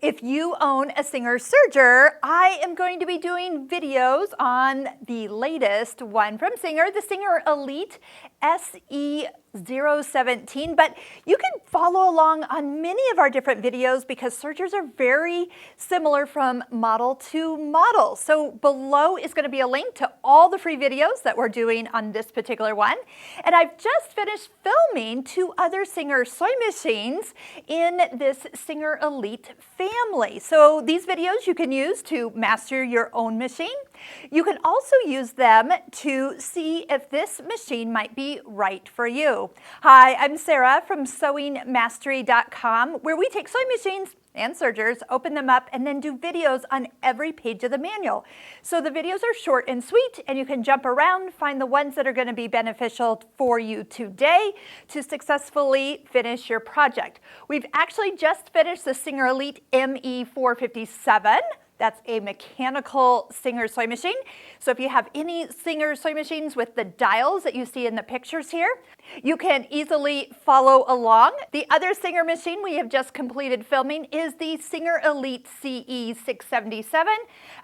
If you own a Singer Serger, I am going to be doing videos on the latest one from Singer, the Singer Elite SE017, but you can follow along on many of our different videos because Sergers are very similar from model to model. So below is going to be a link to all the free videos that we're doing on this particular one. And I've just finished filming 2 other Singer sewing machines in this Singer Elite family. So these videos you can use to master your own machine. You can also use them to see if this machine might be right for you. Hi, I'm Sara from SewingMastery.com, where we take sewing machines and sergers, open them up, and then do videos on every page of the manual. So the videos are short and sweet, and you can jump around, find the ones that are going to be beneficial for you today to successfully finish your project. We've actually just finished the Singer Elite ME457. That's a mechanical Singer sewing machine. So if you have any Singer sewing machines with the dials that you see in the pictures here, you can easily follow along. The other Singer machine we have just completed filming is the Singer Elite SE017.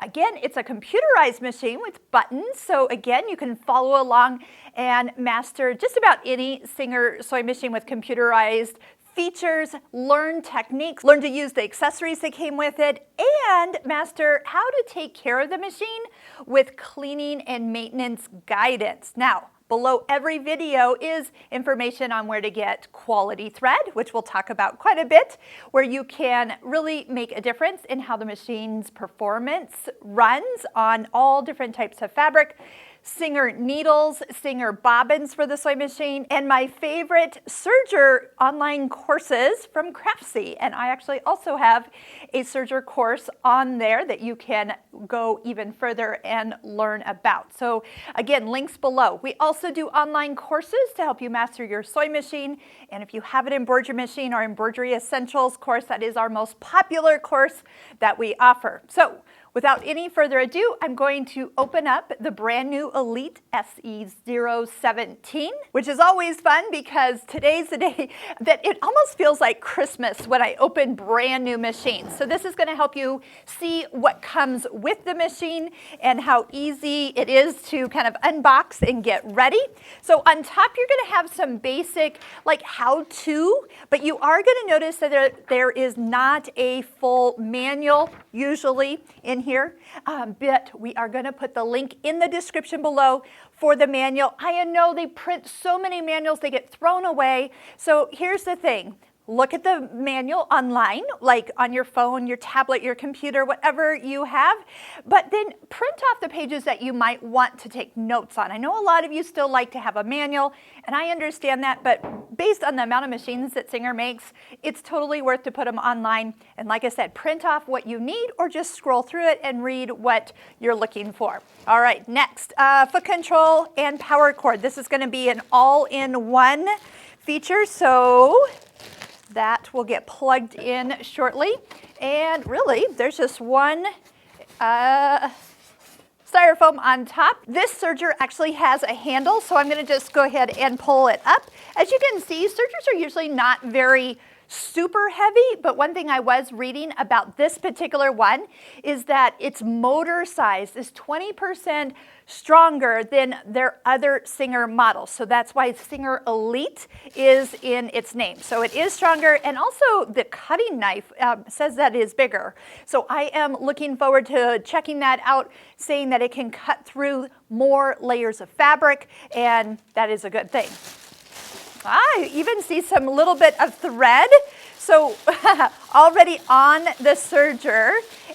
Again, it's a computerized machine with buttons. So again, you can follow along and master just about any Singer sewing machine with computerized features, learn techniques, learn to use the accessories that came with it, and master how to take care of the machine with cleaning and maintenance guidance. Now, below every video is information on where to get quality thread, which we'll talk about quite a bit, where you can really make a difference in how the machine's performance runs on all different types of fabric. Singer needles, Singer bobbins for the sewing machine, and my favorite Serger online courses from Craftsy. And I actually also have a Serger course on there that you can go even further and learn about. So again, links below. We also do online courses to help you master your sewing machine. And if you have an embroidery machine, our Embroidery Essentials course, that is our most popular course that we offer. So without any further ado, I'm going to open up the brand new Elite SE017, which is always fun because today's the day that it almost feels like Christmas when I open brand new machines. So this is going to help you see what comes with the machine and how easy it is to kind of unbox and get ready. So on top, you're going to have some basic like how-to, but you are going to notice that there is not a full manual usually in here, but we are going to put the link in the description below for the manual. I know they print so many manuals, they get thrown away. So here's the thing. Look at the manual online, like on your phone, your tablet, your computer, whatever you have, but then print off the pages that you might want to take notes on. I know a lot of you still like to have a manual, and I understand that, but based on the amount of machines that Singer makes, it's totally worth to put them online. And like I said, print off what you need or just scroll through it and read what you're looking for. All right, next, foot control and power cord. This is going to be an all-in-one feature, so that will get plugged in shortly. And really, there's just one styrofoam on top. This serger actually has a handle, so I'm going to just go ahead and pull it up. As you can see, sergers are usually not very super heavy, but one thing I was reading about this particular one is that its motor size is 20% stronger than their other Singer models. So that's why Singer Elite is in its name. So it is stronger, and also the cutting knife says that it is bigger. So I am looking forward to checking that out, saying that it can cut through more layers of fabric, and that is a good thing. I even see some little bit of thread, so already on the serger,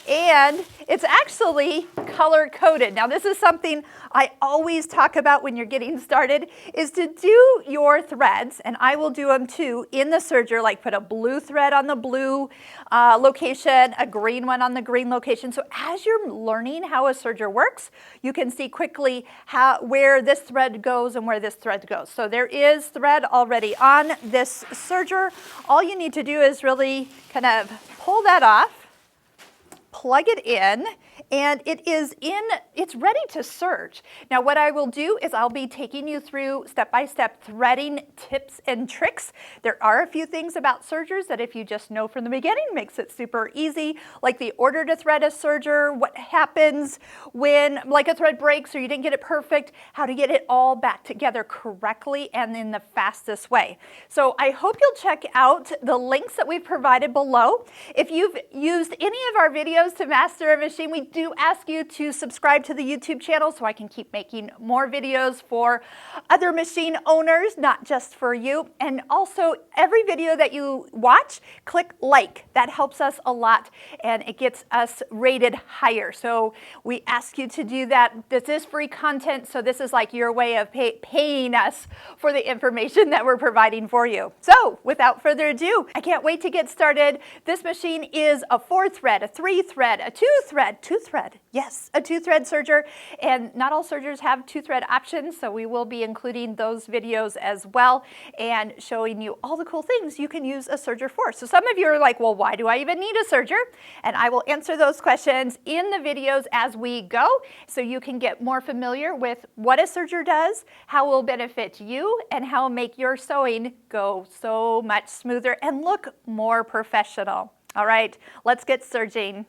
and it's actually color coded. Now this is something I always talk about when you're getting started, is to do your threads, and I will do them too in the serger, like put a blue thread on the blue location, a green one on the green location. So as you're learning how a serger works, you can see quickly where this thread goes and where this thread goes. So there is thread already on this serger. All you need to do is really kind of pull that off, plug it in, and it's ready to serge. Now what I will do is I'll be taking you through step-by-step threading tips and tricks. There are a few things about sergers that if you just know from the beginning makes it super easy, like the order to thread a serger, what happens when like a thread breaks or you didn't get it perfect, how to get it all back together correctly and in the fastest way. So I hope you'll check out the links that we've provided below. If you've used any of our videos to master a machine, we do ask you to subscribe to the YouTube channel so I can keep making more videos for other machine owners, not just for you. And also, every video that you watch, click like. That helps us a lot and it gets us rated higher. So we ask you to do that. This is free content, so this is like your way of paying us for the information that we're providing for you. So without further ado, I can't wait to get started. This machine is a 4-thread, a 3-thread, a 2-thread, yes, a 2-thread serger, and not all sergers have 2-thread options, so we will be including those videos as well and showing you all the cool things you can use a serger for. So some of you are like, well, why do I even need a serger? And I will answer those questions in the videos as we go so you can get more familiar with what a serger does, how it will benefit you, and how it will make your sewing go so much smoother and look more professional. All right, let's get serging.